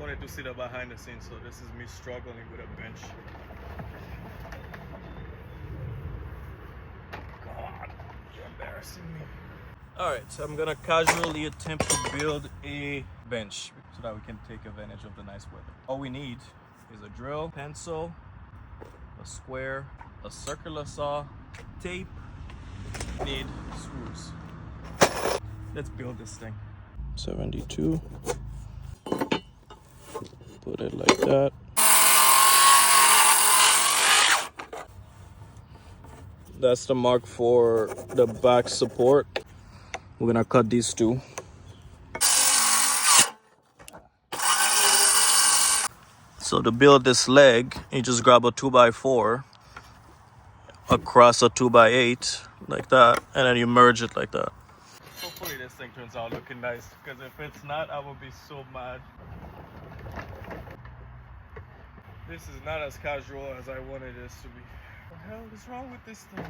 wanted to see the behind the scenes, so this is me struggling with a bench. God, you're embarrassing me. Alright, so I'm gonna casually attempt to build a bench so that we can take advantage of the nice weather. All we need is a drill, pencil, a square, a circular saw, tape, need screws. Let's build this thing. 72. Put it like that. That's the mark for the back support. We're gonna cut these two. So to build this leg, you just grab a 2x4 across a 2x8 like that, and then you merge it like that. Hopefully this thing turns out looking nice, because if it's not, I will be so mad. This is not as casual as I wanted this to be. What the hell is wrong with this thing?